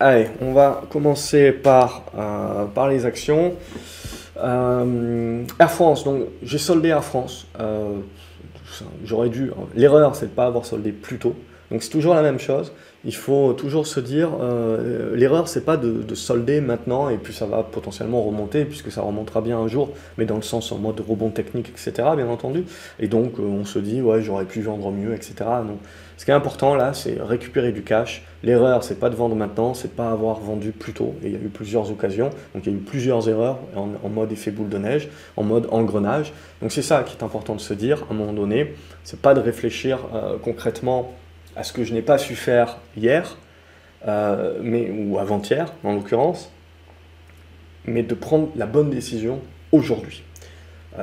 Allez, on va commencer par les actions. Air France, donc j'ai soldé Air France. J'aurais dû. L'erreur, c'est de ne pas avoir soldé plus tôt. Donc c'est toujours la même chose. Il faut toujours se dire, l'erreur, c'est pas de solder maintenant et puis ça va potentiellement remonter puisque ça remontera bien un jour, mais dans le sens en mode rebond technique, etc. Bien entendu. Et donc on se dit, ouais, j'aurais pu vendre mieux, etc. Donc, ce qui est important là, c'est récupérer du cash. L'erreur, c'est pas de vendre maintenant, c'est de pas avoir vendu plus tôt. Et il y a eu plusieurs occasions, donc il y a eu plusieurs erreurs en mode effet boule de neige, en mode engrenage. Donc c'est ça qui est important de se dire à un moment donné. C'est pas de réfléchir concrètement à ce que je n'ai pas su faire hier, ou avant-hier en l'occurrence, mais de prendre la bonne décision aujourd'hui,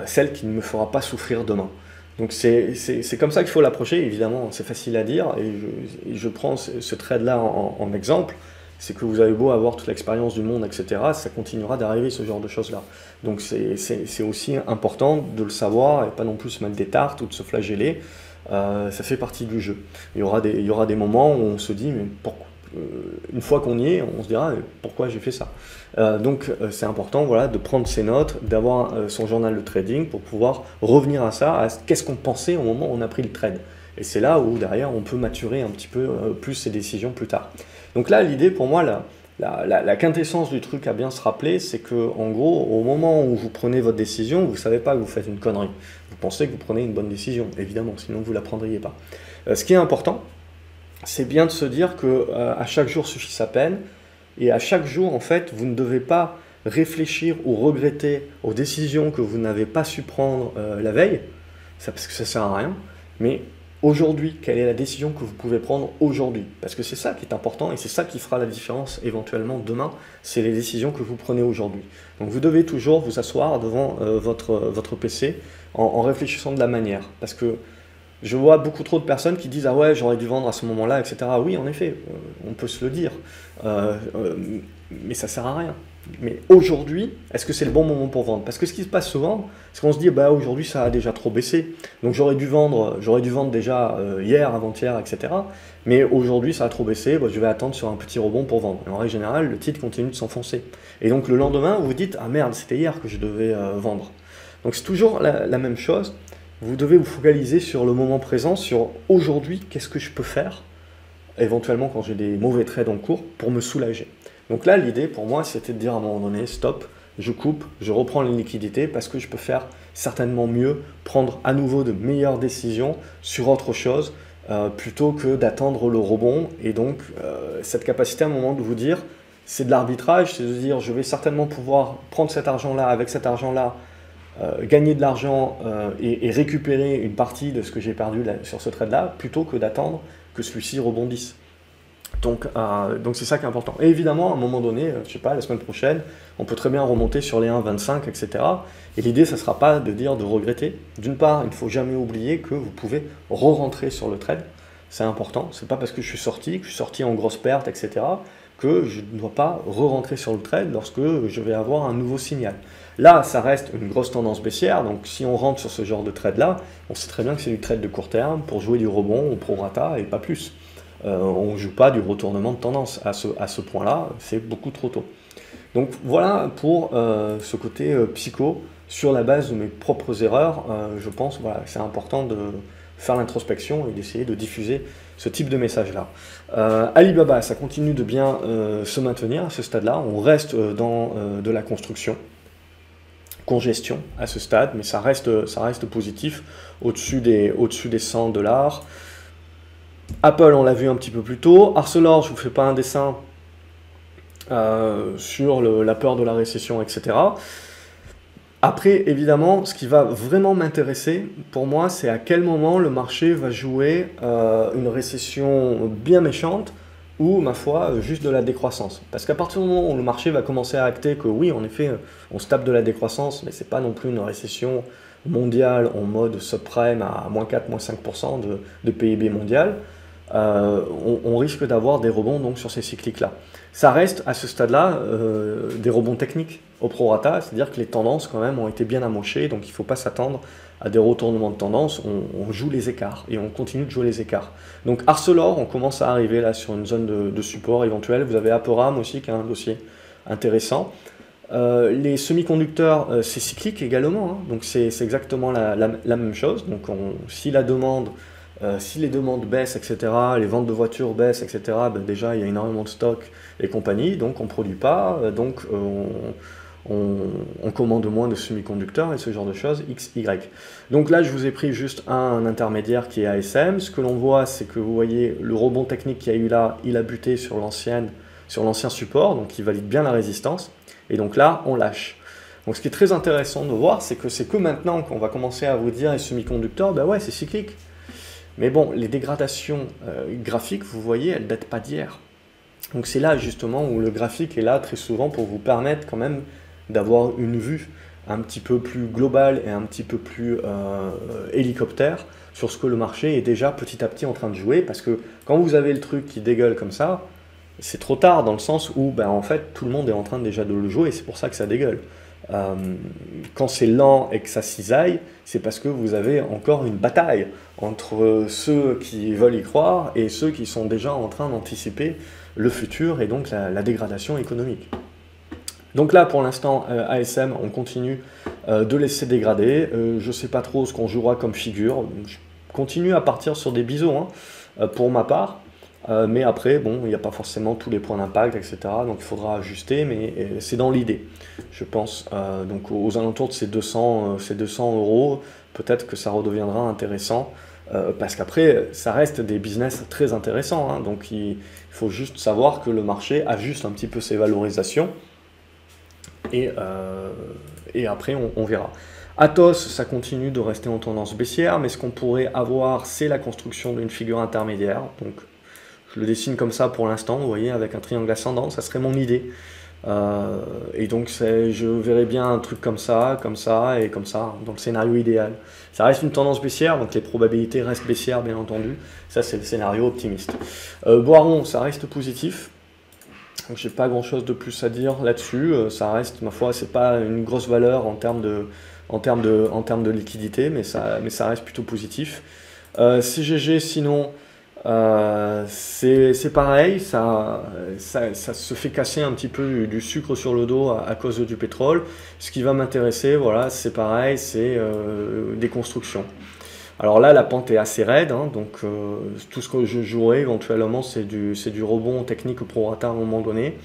celle qui ne me fera pas souffrir demain. Donc c'est comme ça qu'il faut l'approcher, évidemment c'est facile à dire, et je prends ce trade-là en exemple, c'est que vous avez beau avoir toute l'expérience du monde, etc., ça continuera d'arriver ce genre de choses-là. Donc c'est aussi important de le savoir, et pas non plus se mettre des tartes ou de se flageller. Ça fait partie du jeu. Il y aura des moments où on se dit, mais pourquoi, une fois qu'on y est, on se dira, pourquoi j'ai fait ça. Donc c'est important, voilà, de prendre ses notes, d'avoir son journal de trading pour pouvoir revenir à ça, à qu'est-ce qu'on pensait au moment où on a pris le trade. Et c'est là où derrière on peut maturer un petit peu plus ses décisions plus tard. Donc là, l'idée pour moi, la quintessence du truc à bien se rappeler, c'est que en gros, au moment où vous prenez votre décision, vous ne savez pas que vous faites une connerie. Vous pensez que vous prenez une bonne décision, évidemment, sinon vous ne la prendriez pas. Ce qui est important, c'est bien de se dire que à chaque jour suffit sa peine, et à chaque jour, en fait, vous ne devez pas réfléchir ou regretter aux décisions que vous n'avez pas su prendre la veille, parce que ça ne sert à rien, mais aujourd'hui, quelle est la décision que vous pouvez prendre aujourd'hui? Parce que c'est ça qui est important et c'est ça qui fera la différence éventuellement demain, c'est les décisions que vous prenez aujourd'hui. Donc vous devez toujours vous asseoir devant votre PC en réfléchissant de la manière. Parce que je vois beaucoup trop de personnes qui disent « Ah ouais, j'aurais dû vendre à ce moment-là, etc. » Oui, en effet, on peut se le dire, mais ça ne sert à rien. Mais aujourd'hui, est-ce que c'est le bon moment pour vendre? Parce que ce qui se passe souvent, c'est qu'on se dit bah, « aujourd'hui, ça a déjà trop baissé, donc j'aurais dû vendre déjà hier, avant-hier, etc. Mais aujourd'hui, ça a trop baissé, bah, je vais attendre sur un petit rebond pour vendre. » En règle générale, le titre continue de s'enfoncer. Et donc le lendemain, vous vous dites « Ah merde, c'était hier que je devais vendre. » Donc c'est toujours la même chose. Vous devez vous focaliser sur le moment présent, sur aujourd'hui, qu'est-ce que je peux faire, éventuellement quand j'ai des mauvais trades en cours, pour me soulager. Donc là, l'idée pour moi, c'était de dire à un moment donné, stop, je coupe, je reprends les liquidités parce que je peux faire certainement mieux, prendre à nouveau de meilleures décisions sur autre chose, plutôt que d'attendre le rebond. Et donc, cette capacité à un moment de vous dire, c'est de l'arbitrage, c'est de dire, je vais certainement pouvoir prendre cet argent-là, avec cet argent-là, gagner de l'argent et récupérer une partie de ce que j'ai perdu sur ce trade-là, plutôt que d'attendre que celui-ci rebondisse. Donc c'est ça qui est important. Et évidemment, à un moment donné, je sais pas, la semaine prochaine, on peut très bien remonter sur les 1,25, etc. Et l'idée, ça ne sera pas de regretter. D'une part, il ne faut jamais oublier que vous pouvez re-rentrer sur le trade. C'est important. C'est pas parce que je suis sorti en grosse perte, etc., que je ne dois pas re-rentrer sur le trade lorsque je vais avoir un nouveau signal. Là, ça reste une grosse tendance baissière, donc si on rentre sur ce genre de trade-là, on sait très bien que c'est du trade de court terme pour jouer du rebond au prorata et pas plus. On ne joue pas du retournement de tendance à ce point-là, c'est beaucoup trop tôt. Donc voilà pour ce côté psycho, sur la base de mes propres erreurs, je pense voilà, que c'est important de faire l'introspection et d'essayer de diffuser ce type de message-là. Alibaba, ça continue de bien se maintenir à ce stade-là, on reste dans de la construction, congestion à ce stade, mais ça reste positif, au-dessus des $100. Apple, on l'a vu un petit peu plus tôt. Arcelor, je ne vous fais pas un dessin sur la peur de la récession, etc. Après, évidemment, ce qui va vraiment m'intéresser, pour moi, c'est à quel moment le marché va jouer une récession bien méchante ou, ma foi, juste de la décroissance. Parce qu'à partir du moment où le marché va commencer à acter que oui, en effet, on se tape de la décroissance, mais ce n'est pas non plus une récession mondiale en mode subprime à -4, -5% de PIB mondial, on risque d'avoir des rebonds donc, sur ces cycliques-là. Ça reste à ce stade-là des rebonds techniques au prorata, c'est-à-dire que les tendances quand même ont été bien amochées, donc il ne faut pas s'attendre à des retournements de tendance, on joue les écarts et on continue de jouer les écarts. Donc Arcelor, on commence à arriver là sur une zone de support éventuelle. Vous avez Aperam aussi qui a un dossier intéressant. Les semi-conducteurs, c'est cyclique également, hein. Donc c'est exactement la même chose. Donc si la demande, si les demandes baissent, etc., les ventes de voitures baissent, etc., ben déjà il y a énormément de stock et compagnie, donc on ne produit pas, donc on commande moins de semi-conducteurs et ce genre de choses, X, Y. Donc là, je vous ai pris juste un intermédiaire qui est ASM. Ce que l'on voit, c'est que vous voyez le rebond technique qu'il y a eu là, il a buté sur l'ancien support, donc il valide bien la résistance. Et donc là, on lâche. Donc ce qui est très intéressant de voir, c'est que maintenant qu'on va commencer à vous dire les semi-conducteurs, ben ouais, c'est cyclique. Mais bon, les dégradations graphiques, vous voyez, elles ne datent pas d'hier. Donc c'est là justement où le graphique est là très souvent pour vous permettre quand même d'avoir une vue un petit peu plus globale et un petit peu plus hélicoptère sur ce que le marché est déjà petit à petit en train de jouer, parce que quand vous avez le truc qui dégueule comme ça, c'est trop tard dans le sens où ben, en fait tout le monde est en train déjà de le jouer et c'est pour ça que ça dégueule. Quand c'est lent et que ça cisaille, c'est parce que vous avez encore une bataille entre ceux qui veulent y croire et ceux qui sont déjà en train d'anticiper le futur et donc la dégradation économique. Donc là, pour l'instant, ASM, on continue de laisser dégrader. Je ne sais pas trop ce qu'on jouera comme figure. Je continue à partir sur des biseaux, hein, pour ma part. Mais après, bon, il n'y a pas forcément tous les points d'impact, etc. Donc il faudra ajuster, mais c'est dans l'idée. Je pense, donc aux alentours de ces 200 euros, peut-être que ça redeviendra intéressant. Parce qu'après, ça reste des business très intéressants. Hein, donc il faut juste savoir que le marché ajuste un petit peu ses valorisations. Et après, on verra. Atos, ça continue de rester en tendance baissière, mais ce qu'on pourrait avoir, c'est la construction d'une figure intermédiaire. Donc, je le dessine comme ça pour l'instant, vous voyez, avec un triangle ascendant, ça serait mon idée. Et donc, je verrais bien un truc comme ça, et comme ça, dans le scénario idéal. Ça reste une tendance baissière, donc les probabilités restent baissières, bien entendu. Ça, c'est le scénario optimiste. Boiron, ça reste positif. Donc j'ai pas grand chose de plus à dire là-dessus, ça reste, ma foi, c'est pas une grosse valeur en termes de liquidité, mais ça reste plutôt positif. CGG, sinon, c'est pareil, ça se fait casser un petit peu du sucre sur le dos à cause du pétrole. Ce qui va m'intéresser, voilà, c'est pareil, c'est des constructions. Alors là, la pente est assez raide, hein, donc tout ce que je jouerai éventuellement, c'est du rebond technique pro rata à un moment donné.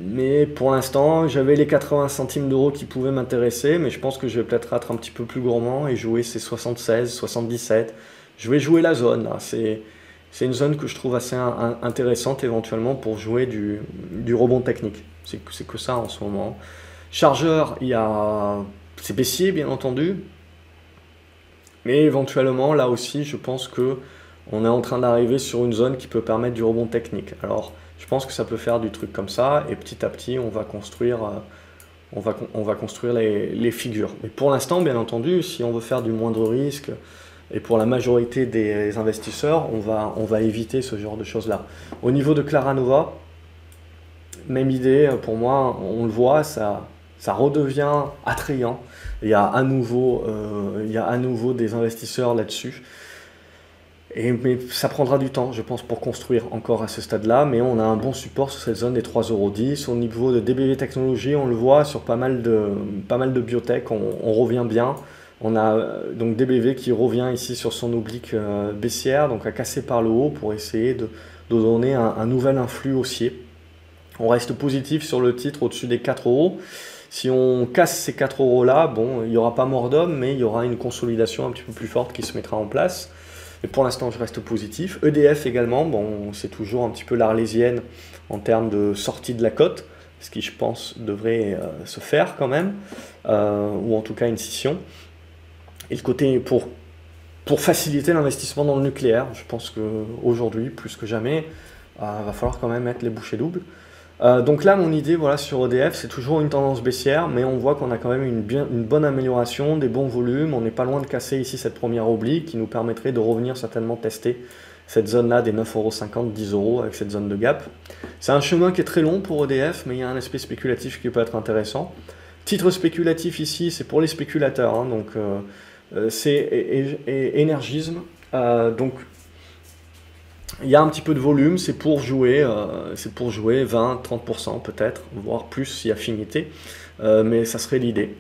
Mais pour l'instant, j'avais les 80 centimes d'euros qui pouvaient m'intéresser, mais je pense que je vais peut-être être un petit peu plus gourmand et jouer ces 76, 77. Je vais jouer la zone, là. C'est une zone que je trouve assez intéressante éventuellement pour jouer du rebond technique. C'est que ça en ce moment. Chargeur, c'est baissier, bien entendu. Mais éventuellement, là aussi, je pense que on est en train d'arriver sur une zone qui peut permettre du rebond technique. Alors, je pense que ça peut faire du truc comme ça, et petit à petit, on va construire les figures. Mais pour l'instant, bien entendu, si on veut faire du moindre risque, et pour la majorité des investisseurs, on va éviter ce genre de choses-là. Au niveau de Claranova, même idée, pour moi, on le voit, ça redevient attrayant. Il y a à nouveau des investisseurs là-dessus. Mais ça prendra du temps, je pense, pour construire encore à ce stade-là. Mais on a un bon support sur cette zone des 3,10 €. Au niveau de DBV Technologies, on le voit sur pas mal de biotech, on revient bien. On a donc DBV qui revient ici sur son oblique baissière, donc à casser par le haut pour essayer de donner un nouvel influx haussier. On reste positif sur le titre au-dessus des 4 €. Si on casse ces 4 € là, bon, il n'y aura pas mort d'homme, mais il y aura une consolidation un petit peu plus forte qui se mettra en place. Et pour l'instant, je reste positif. EDF également, bon, c'est toujours un petit peu l'arlésienne en termes de sortie de la cote, ce qui, je pense, devrait se faire quand même, ou en tout cas une scission. Et le côté pour faciliter l'investissement dans le nucléaire, je pense qu'aujourd'hui, plus que jamais, va falloir quand même mettre les bouchées doubles. Donc là, mon idée, voilà, sur EDF, c'est toujours une tendance baissière, mais on voit qu'on a quand même une bonne amélioration, des bons volumes. On n'est pas loin de casser ici cette première oblique qui nous permettrait de revenir certainement tester cette zone-là des 9,50 €, 10 € avec cette zone de gap. C'est un chemin qui est très long pour EDF, mais il y a un aspect spéculatif qui peut être intéressant. Titre spéculatif ici, c'est pour les spéculateurs, hein, donc c'est énergisme. Donc il y a un petit peu de volume, c'est pour jouer 20-30% peut-être, voire plus si affinité. Mais ça serait l'idée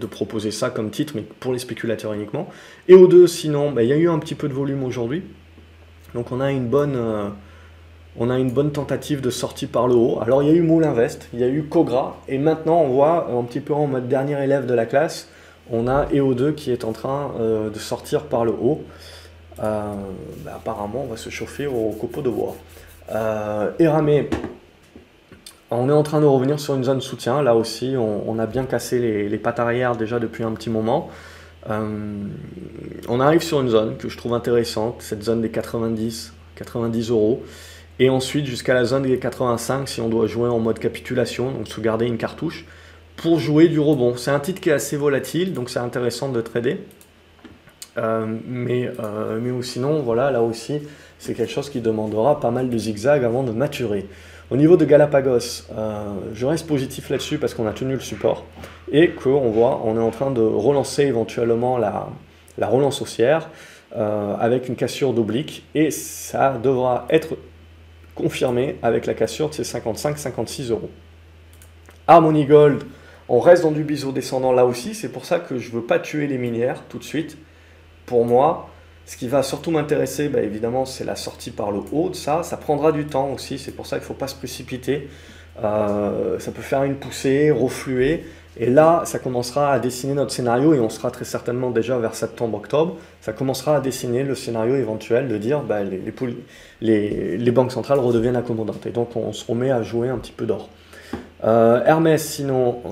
de proposer ça comme titre, mais pour les spéculateurs uniquement. Et aux deux, sinon, il y a eu un petit peu de volume aujourd'hui. Donc on a une bonne tentative de sortie par le haut. Alors il y a eu Moulinvest, il y a eu Cogra, et maintenant on voit un petit peu en mode dernier élève de la classe, on a EO2 qui est en train de sortir par le haut. Apparemment on va se chauffer au copeau de bois. Eramé, on est en train de revenir sur une zone soutien, là aussi on a bien cassé les pattes arrière déjà depuis un petit moment. On arrive sur une zone que je trouve intéressante, cette zone des 90 euros. Et ensuite jusqu'à la zone des 85 si on doit jouer en mode capitulation, donc se garder une cartouche pour jouer du rebond. C'est un titre qui est assez volatile, donc c'est intéressant de trader. Mais sinon, voilà, là aussi, c'est quelque chose qui demandera pas mal de zigzags avant de maturer. Au niveau de Galapagos, je reste positif là-dessus parce qu'on a tenu le support et qu'on voit, on est en train de relancer éventuellement la relance haussière avec une cassure d'oblique et ça devra être confirmé avec la cassure de ces 55-56 euros. Harmony Gold, on reste dans du biseau descendant là aussi, c'est pour ça que je ne veux pas tuer les minières tout de suite. Pour moi, ce qui va surtout m'intéresser, évidemment, c'est la sortie par le haut de ça. Ça prendra du temps aussi, c'est pour ça qu'il ne faut pas se précipiter. Ça peut faire une poussée, refluer. Et là, ça commencera à dessiner notre scénario et on sera très certainement déjà vers septembre-octobre. Ça commencera à dessiner le scénario éventuel de dire les banques centrales redeviennent accommodantes. Et donc, on se remet à jouer un petit peu d'or. Hermès, sinon,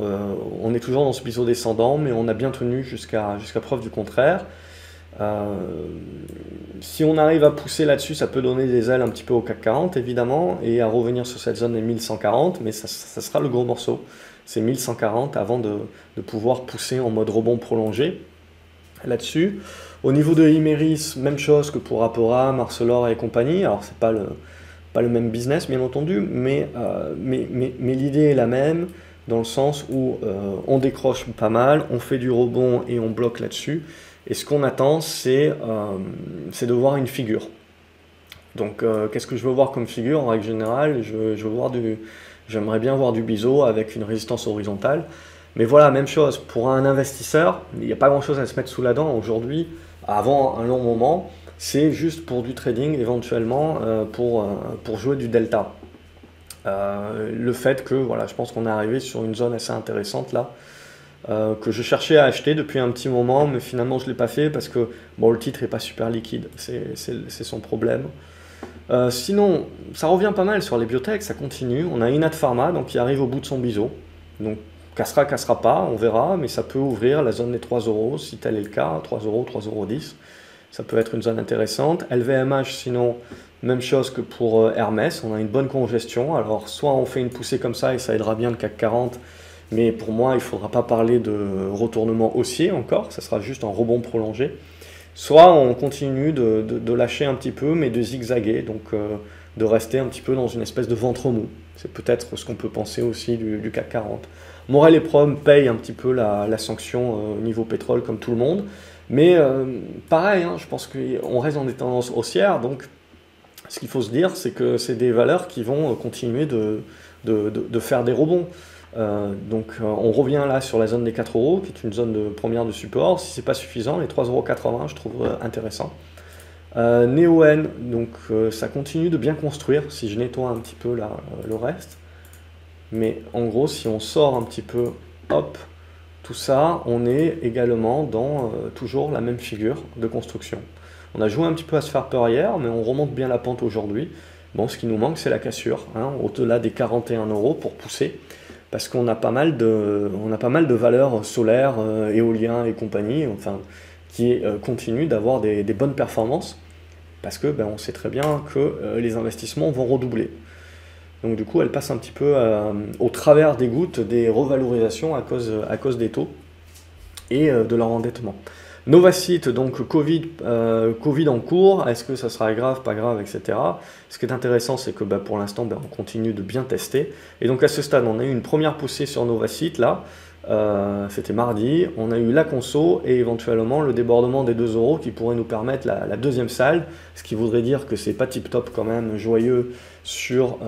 on est toujours dans ce biseau descendant, mais on a bien tenu jusqu'à preuve du contraire. Si on arrive à pousser là-dessus, ça peut donner des ailes un petit peu au CAC 40 évidemment et à revenir sur cette zone des 1140, mais ça sera le gros morceau, c'est 1140 avant de pouvoir pousser en mode rebond prolongé là-dessus. Au niveau de Imerys, même chose que pour Apora, Arcelor et compagnie, alors c'est pas le même business bien entendu, mais l'idée est la même dans le sens où on décroche pas mal, on fait du rebond et on bloque là-dessus. Et ce qu'on attend, c'est de voir une figure. Donc, qu'est-ce que je veux voir comme figure? En règle générale, j'aimerais bien voir du biseau avec une résistance horizontale. Mais voilà, même chose. Pour un investisseur, il n'y a pas grand-chose à se mettre sous la dent aujourd'hui, avant un long moment. C'est juste pour du trading, éventuellement, pour jouer du delta. Le fait que, voilà, je pense qu'on est arrivé sur une zone assez intéressante là. Que je cherchais à acheter depuis un petit moment, mais finalement je ne l'ai pas fait parce que le titre n'est pas super liquide, c'est son problème. Sinon, ça revient pas mal sur les biotech, ça continue. On a Inat Pharma donc, qui arrive au bout de son biseau. Donc cassera pas, on verra, mais ça peut ouvrir la zone des 3 euros si tel est le cas, 3 euros, 3,10 euros. Ça peut être une zone intéressante. LVMH, sinon, même chose que pour Hermès, on a une bonne congestion. Alors soit on fait une poussée comme ça et ça aidera bien le CAC 40. Mais pour moi, il ne faudra pas parler de retournement haussier encore, ça sera juste un rebond prolongé. Soit on continue de lâcher un petit peu, mais de zigzaguer, donc de rester un petit peu dans une espèce de ventre mou. C'est peut-être ce qu'on peut penser aussi du CAC 40. Morel et Prom payent un petit peu la sanction au niveau pétrole comme tout le monde. Mais pareil, je pense qu'on reste dans des tendances haussières, donc ce qu'il faut se dire, c'est que c'est des valeurs qui vont continuer de faire des rebonds. Donc on revient là sur la zone des 4 euros, qui est une zone de première de support. Si c'est pas suffisant, les 3,80 euros, je trouve intéressant. Neoen, donc ça continue de bien construire, si je nettoie un petit peu là, le reste. Mais en gros, si on sort un petit peu, hop, tout ça, on est également dans toujours la même figure de construction. On a joué un petit peu à se faire peur hier, mais on remonte bien la pente aujourd'hui. Bon, ce qui nous manque, c'est la cassure, au-delà des 41 euros pour pousser. Parce qu'on a pas mal de valeurs solaires, éoliens et compagnie, enfin, qui continuent d'avoir des bonnes performances, parce que on sait très bien que les investissements vont redoubler. Donc du coup, elles passent un petit peu au travers des gouttes des revalorisations à cause des taux et de leur endettement. Novacite, donc Covid en cours, est-ce que ça sera grave, pas grave, etc. Ce qui est intéressant, c'est que pour l'instant, on continue de bien tester. Et donc à ce stade, on a eu une première poussée sur Novacite, là, c'était mardi, on a eu la conso et éventuellement le débordement des 2 euros qui pourrait nous permettre la deuxième salle, ce qui voudrait dire que c'est pas tip top quand même joyeux sur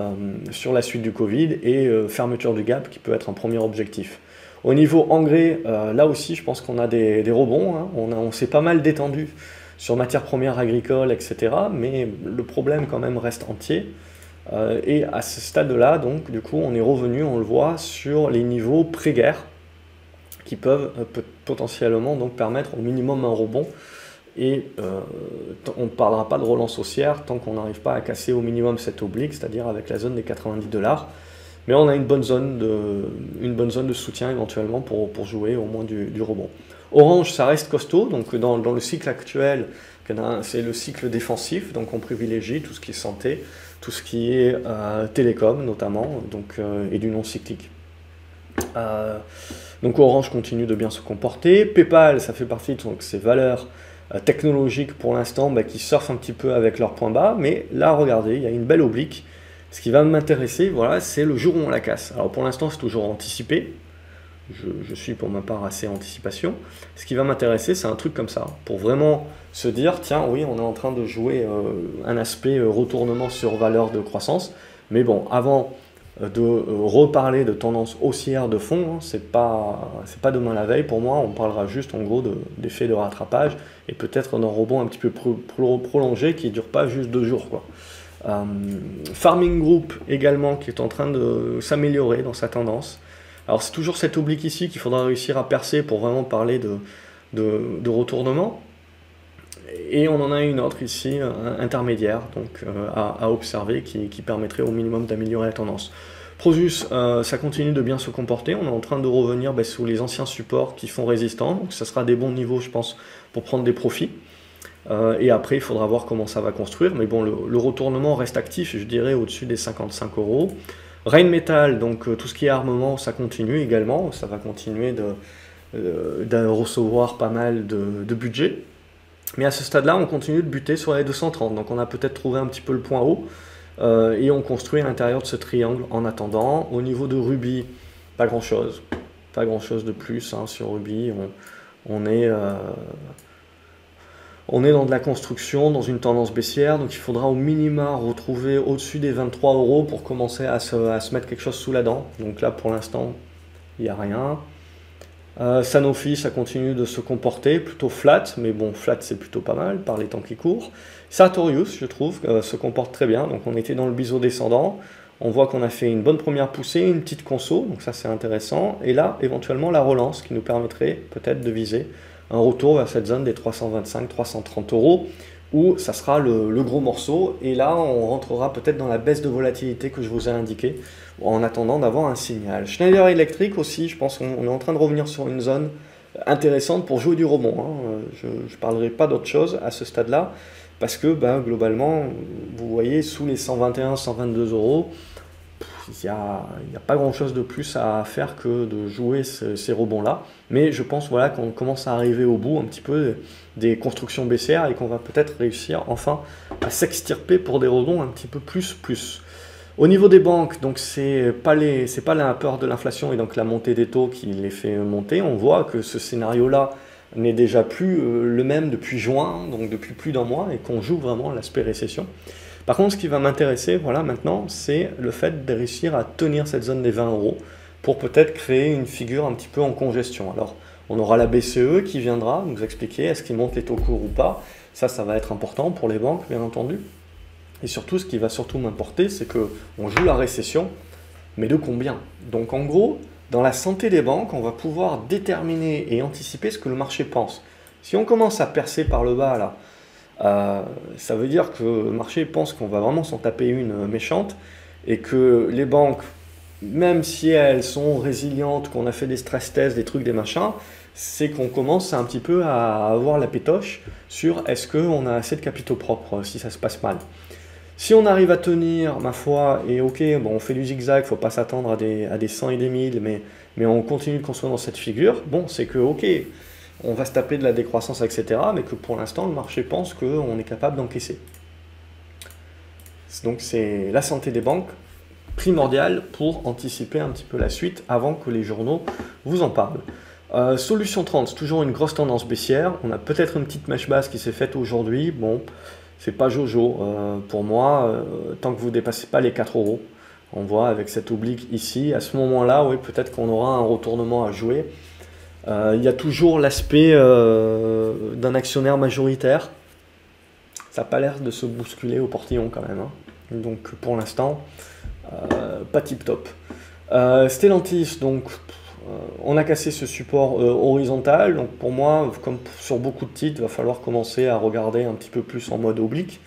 la suite du Covid et fermeture du gap qui peut être un premier objectif. Au niveau engrais, là aussi je pense qu'on a des rebonds, hein. On s'est pas mal détendu sur matières premières agricoles, etc. Mais le problème quand même reste entier. Et à ce stade-là, donc du coup on est revenu, on le voit, sur les niveaux pré-guerre, qui peuvent potentiellement donc permettre au minimum un rebond. Et on ne parlera pas de relance haussière tant qu'on n'arrive pas à casser au minimum cette oblique, c'est-à-dire avec la zone des 90$. Mais on a une bonne zone de soutien éventuellement pour jouer au moins du rebond. Orange, ça reste costaud, donc dans le cycle actuel, c'est le cycle défensif, donc on privilégie tout ce qui est santé, tout ce qui est télécom notamment, donc, et du non cyclique. Donc Orange continue de bien se comporter. PayPal, ça fait partie de ces valeurs technologiques pour l'instant qui surfent un petit peu avec leur point bas, mais là regardez, il y a une belle oblique. Ce qui va m'intéresser, voilà, c'est le jour où on la casse. Alors pour l'instant c'est toujours anticipé, je suis pour ma part assez anticipation. Ce qui va m'intéresser, c'est un truc comme ça, pour vraiment se dire, tiens oui, on est en train de jouer un aspect retournement sur valeur de croissance, mais bon, avant de reparler de tendance haussière de fond, hein, c'est pas demain la veille pour moi, on parlera juste en gros d'effet de rattrapage et peut-être d'un rebond un petit peu prolongé qui ne dure pas juste 2 jours, quoi. Farming Group également qui est en train de s'améliorer dans sa tendance. Alors c'est toujours cette oblique ici qu'il faudra réussir à percer pour vraiment parler de retournement. Et on en a une autre ici, intermédiaire, donc à observer, qui permettrait au minimum d'améliorer la tendance. Prosus, ça continue de bien se comporter, on est en train de revenir sous les anciens supports qui font résistant, donc ça sera des bons niveaux je pense pour prendre des profits. Et après il faudra voir comment ça va construire, mais bon le retournement reste actif, je dirais au-dessus des 55€. Rheinmetall, donc tout ce qui est armement, ça continue également, ça va continuer de recevoir pas mal de budget. Mais à ce stade-là, on continue de buter sur les 230, donc on a peut-être trouvé un petit peu le point haut, et on construit à l'intérieur de ce triangle en attendant. Au niveau de Ruby, pas grand-chose de plus, hein, sur Ruby, on est dans de la construction, dans une tendance baissière, donc il faudra au minima retrouver au-dessus des 23€ pour commencer à se mettre quelque chose sous la dent. Donc là, pour l'instant, il n'y a rien. Sanofi, ça continue de se comporter plutôt flat, mais bon, flat c'est plutôt pas mal par les temps qui courent. Sartorius, je trouve, se comporte très bien, donc on était dans le biseau descendant, on voit qu'on a fait une bonne première poussée, une petite conso, donc ça c'est intéressant, et là, éventuellement, la relance qui nous permettrait peut-être de viser un retour vers cette zone des 325-330€, où ça sera le gros morceau, et là on rentrera peut-être dans la baisse de volatilité que je vous ai indiqué, en attendant d'avoir un signal. Schneider Electric aussi, je pense qu'on est en train de revenir sur une zone intéressante pour jouer du rebond, hein. Je ne parlerai pas d'autre chose à ce stade-là, parce que globalement, vous voyez, sous les 121-122€, il n'y a pas grand-chose de plus à faire que de jouer ces rebonds-là. Mais je pense voilà, qu'on commence à arriver au bout un petit peu des constructions baissières et qu'on va peut-être réussir enfin à s'extirper pour des rebonds un petit peu plus. Au niveau des banques, donc c'est pas la peur de l'inflation et donc la montée des taux qui les fait monter. On voit que ce scénario-là n'est déjà plus le même depuis juin, donc depuis plus d'un mois, et qu'on joue vraiment l'aspect récession. Par contre, ce qui va m'intéresser maintenant, c'est le fait de réussir à tenir cette zone des 20€ pour peut-être créer une figure un petit peu en congestion. Alors, on aura la BCE qui viendra nous expliquer est-ce qu'ils montent les taux courts ou pas. Ça va être important pour les banques, bien entendu. Et surtout, ce qui va surtout m'importer, c'est qu'on joue la récession, mais de combien? Donc en gros, dans la santé des banques, on va pouvoir déterminer et anticiper ce que le marché pense. Si on commence à percer par le bas, là, ça veut dire que le marché pense qu'on va vraiment s'en taper une méchante, et que les banques, même si elles sont résilientes, qu'on a fait des stress tests, des trucs, des machins, c'est qu'on commence un petit peu à avoir la pétoche sur est-ce qu'on a assez de capitaux propres si ça se passe mal. Si on arrive à tenir, ma foi, et ok, bon, on fait du zigzag, il ne faut pas s'attendre à des 100 et des 1000, mais on continue de construire dans cette figure, bon, c'est que ok, on va se taper de la décroissance, etc., mais que pour l'instant, le marché pense qu'on est capable d'encaisser. Donc c'est la santé des banques, primordial pour anticiper un petit peu la suite avant que les journaux vous en parlent. Solution 30, c'est toujours une grosse tendance baissière. On a peut-être une petite mèche basse qui s'est faite aujourd'hui. Bon, c'est pas jojo. Pour moi, tant que vous ne dépassez pas les 4 euros, on voit avec cette oblique ici, à ce moment-là, oui, peut-être qu'on aura un retournement à jouer. Il y a toujours l'aspect d'un actionnaire majoritaire. Ça n'a pas l'air de se bousculer au portillon quand même, hein. Donc pour l'instant, pas tip top. Stellantis, donc on a cassé ce support horizontal. Donc pour moi, comme sur beaucoup de titres, il va falloir commencer à regarder un petit peu plus en mode oblique.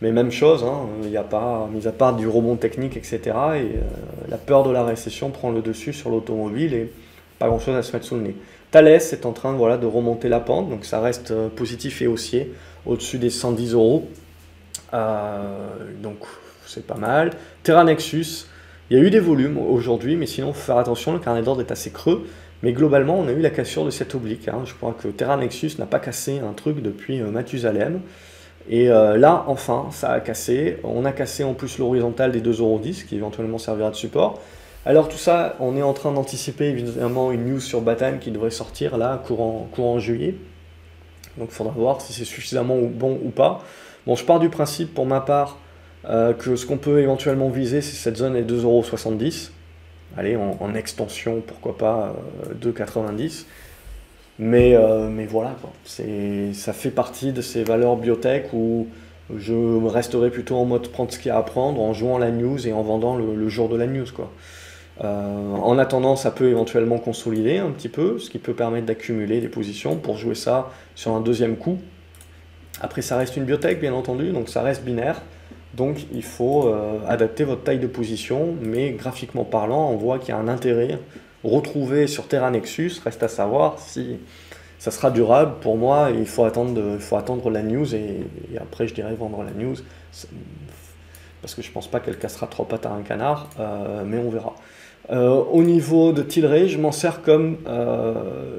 Mais même chose, hein, il n'y a pas, mis à part du rebond technique, etc. Et la peur de la récession prend le dessus sur l'automobile et pas grand chose à se mettre sous le nez. Thales est en train voilà, de remonter la pente, donc ça reste positif et haussier, au-dessus des 110 euros. Donc c'est pas mal. Terra Nexus, il y a eu des volumes aujourd'hui, mais sinon il faut faire attention, le carnet d'ordre est assez creux. Mais globalement, on a eu la cassure de cette oblique, hein. Je crois que Terra Nexus n'a pas cassé un truc depuis Mathusalem. Et là, enfin, ça a cassé. On a cassé en plus l'horizontale des 2,10 €, qui éventuellement servira de support. Alors tout ça, on est en train d'anticiper évidemment une news sur Batman qui devrait sortir là, courant juillet. Donc il faudra voir si c'est suffisamment bon ou pas. Bon, je pars du principe pour ma part que ce qu'on peut éventuellement viser, c'est cette zone des 2,70 €. Allez, en extension, pourquoi pas 2,90 €. Mais voilà, quoi. Ça fait partie de ces valeurs biotech où je resterai plutôt en mode prendre ce qu'il y a à prendre, en jouant la news et en vendant le jour de la news, quoi. En attendant, ça peut éventuellement consolider un petit peu, ce qui peut permettre d'accumuler des positions pour jouer ça sur un deuxième coup. Après, ça reste une biotech, bien entendu, donc ça reste binaire. Donc il faut adapter votre taille de position, mais graphiquement parlant, on voit qu'il y a un intérêt retrouvé sur Terra Nexus. Reste à savoir si ça sera durable. Pour moi, il faut attendre la news et après je dirais vendre la news, parce que je pense pas qu'elle cassera trois pattes à un canard, mais on verra. Au niveau de Tilray, je m'en sers comme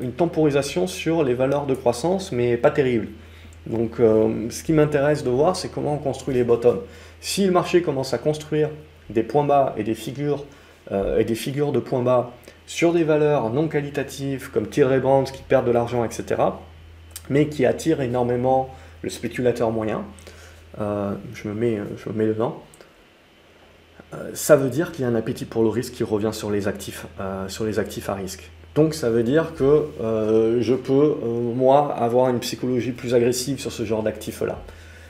une temporisation sur les valeurs de croissance, mais pas terrible. Donc ce qui m'intéresse de voir, c'est comment on construit les bottoms. Si le marché commence à construire des points bas et des figures de points bas sur des valeurs non qualitatives comme Tilray Brands qui perdent de l'argent, etc., mais qui attirent énormément le spéculateur moyen, je me mets dedans, ça veut dire qu'il y a un appétit pour le risque qui revient sur les actifs à risque. Donc ça veut dire que je peux, moi, avoir une psychologie plus agressive sur ce genre d'actifs-là.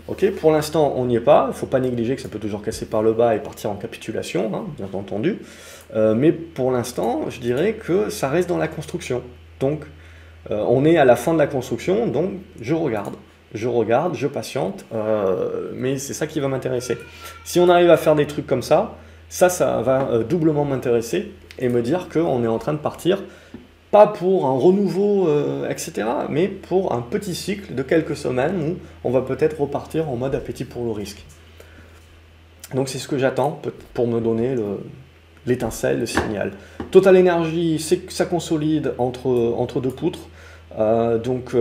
Okay, pour l'instant, on n'y est pas. Il ne faut pas négliger que ça peut toujours casser par le bas et partir en capitulation, hein, bien entendu. Mais pour l'instant, je dirais que ça reste dans la construction. Donc, on est à la fin de la construction, donc je regarde, je patiente, mais c'est ça qui va m'intéresser. Si on arrive à faire des trucs comme ça va doublement m'intéresser et me dire qu'on est en train de partir, pas pour un renouveau, etc., mais pour un petit cycle de quelques semaines où on va peut-être repartir en mode appétit pour le risque. Donc c'est ce que j'attends pour me donner l'étincelle, le signal. Total Energy, ça consolide entre deux poutres. Donc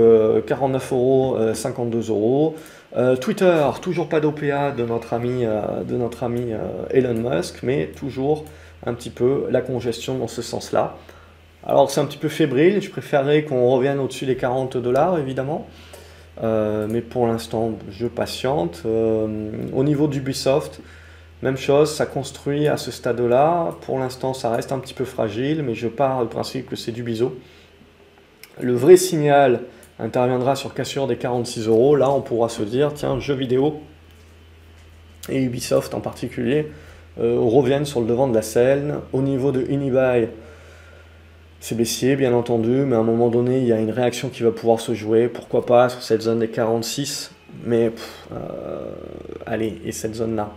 49 €, 52 €. Twitter, toujours pas d'OPA de notre ami Elon Musk, mais toujours un petit peu la congestion dans ce sens-là. Alors c'est un petit peu fébrile, je préférerais qu'on revienne au-dessus des 40 $, évidemment. Mais pour l'instant, je patiente. Au niveau d'Ubisoft, même chose, ça construit à ce stade-là. Pour l'instant, ça reste un petit peu fragile, mais je pars du principe que c'est du biseau. Le vrai signal interviendra sur cassure des 46 €. Là, on pourra se dire, tiens, jeux vidéo et Ubisoft en particulier reviennent sur le devant de la scène. Au niveau de Unibail, c'est baissier, bien entendu, mais à un moment donné, il y a une réaction qui va pouvoir se jouer. Pourquoi pas sur cette zone des 46, mais allez, et cette zone-là.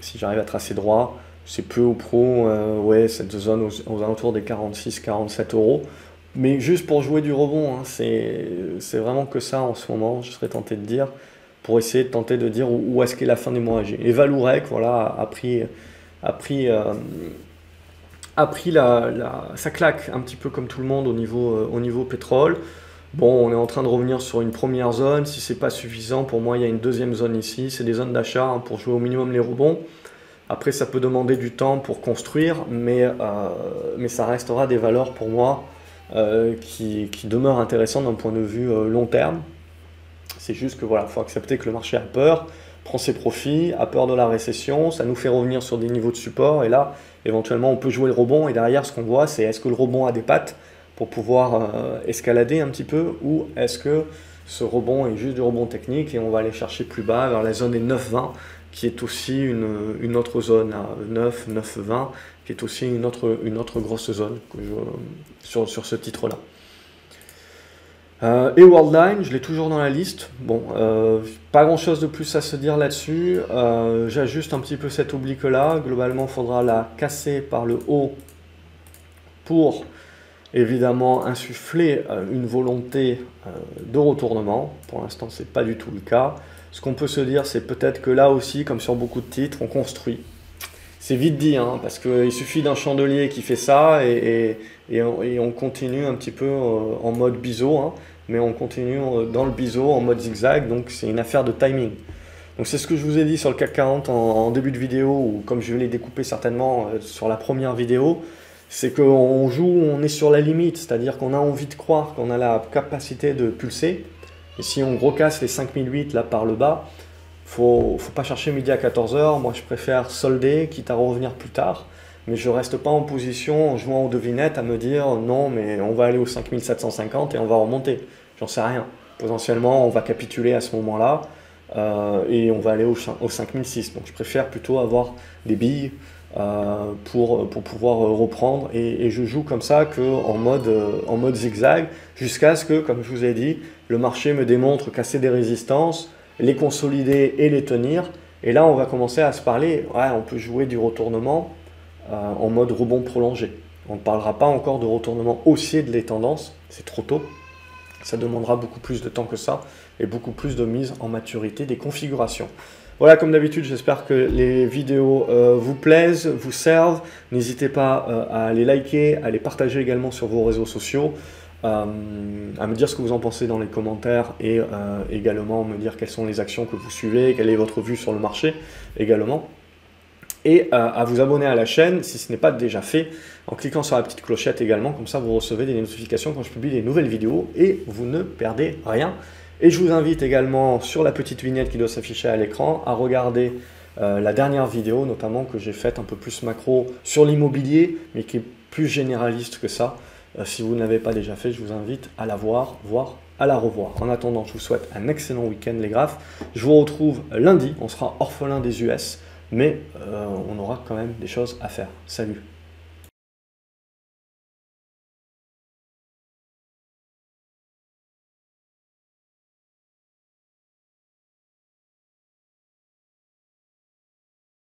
Si j'arrive à tracer droit, c'est peu ou pro, ouais, cette zone aux alentours des 46-47 €. Mais juste pour jouer du rebond, hein, c'est vraiment que ça en ce moment, je serais tenté de dire, pour essayer de tenter de dire où est-ce qu'est la fin d'hémorragie. Et Valourec, voilà, ça claque un petit peu comme tout le monde au niveau pétrole. Bon, on est en train de revenir sur une première zone. Si c'est pas suffisant, pour moi, il y a une deuxième zone ici. C'est des zones d'achat, hein, pour jouer au minimum les rebonds. Après, ça peut demander du temps pour construire, mais ça restera des valeurs pour moi qui demeurent intéressantes d'un point de vue long terme. C'est juste que voilà, faut accepter que le marché a peur, prend ses profits, a peur de la récession, ça nous fait revenir sur des niveaux de support, et là, éventuellement, on peut jouer le rebond, et derrière, ce qu'on voit, c'est est-ce que le rebond a des pattes pour pouvoir escalader un petit peu, ou est-ce que ce rebond est juste du rebond technique, et on va aller chercher plus bas, vers la zone des 9,20, qui est aussi une autre zone, à 9, 9,20, qui est aussi une autre grosse zone sur ce titre-là. Et Worldline, je l'ai toujours dans la liste. Bon, pas grand chose de plus à se dire là-dessus. J'ajuste un petit peu cette oblique-là. Globalement, il faudra la casser par le haut pour évidemment insuffler une volonté de retournement. Pour l'instant, ce n'est pas du tout le cas. Ce qu'on peut se dire, c'est peut-être que là aussi, comme sur beaucoup de titres, on construit. C'est vite dit, hein, parce qu'il suffit d'un chandelier qui fait ça et on continue un petit peu en mode biseau, hein, mais on continue dans le biseau en mode zigzag, donc c'est une affaire de timing. Donc c'est ce que je vous ai dit sur le CAC 40 en début de vidéo, ou comme je vais les découper certainement sur la première vidéo, c'est qu'on joue, on est sur la limite, c'est-à-dire qu'on a envie de croire qu'on a la capacité de pulser, et si on recasse les 5008 là par le bas, faut pas chercher midi à 14 h. Moi je préfère solder, quitte à revenir plus tard, mais je reste pas en position en jouant aux devinettes à me dire non mais on va aller au 5750 et on va remonter. J'en sais rien. Potentiellement on va capituler à ce moment-là et on va aller au 5006. Donc je préfère plutôt avoir des billes pour pouvoir reprendre et je joue comme ça en mode zigzag jusqu'à ce que, comme je vous ai dit, le marché me démontre casser des résistances, les consolider et les tenir. Et là, on va commencer à se parler, ouais, on peut jouer du retournement en mode rebond prolongé. On ne parlera pas encore de retournement haussier de les tendances, c'est trop tôt. Ça demandera beaucoup plus de temps que ça et beaucoup plus de mise en maturité des configurations. Voilà, comme d'habitude, j'espère que les vidéos vous plaisent, vous servent. N'hésitez pas à les liker, à les partager également sur vos réseaux sociaux, à me dire ce que vous en pensez dans les commentaires et également me dire quelles sont les actions que vous suivez, quelle est votre vue sur le marché également. Et à vous abonner à la chaîne si ce n'est pas déjà fait, en cliquant sur la petite clochette également, comme ça vous recevez des notifications quand je publie des nouvelles vidéos et vous ne perdez rien. Et je vous invite également sur la petite vignette qui doit s'afficher à l'écran à regarder la dernière vidéo, notamment que j'ai faite un peu plus macro sur l'immobilier, mais qui est plus généraliste que ça. Si vous ne l'avez pas déjà fait, je vous invite à la voir, voire à la revoir. En attendant, je vous souhaite un excellent week-end les graphes. Je vous retrouve lundi, on sera orphelin des US, mais on aura quand même des choses à faire. Salut!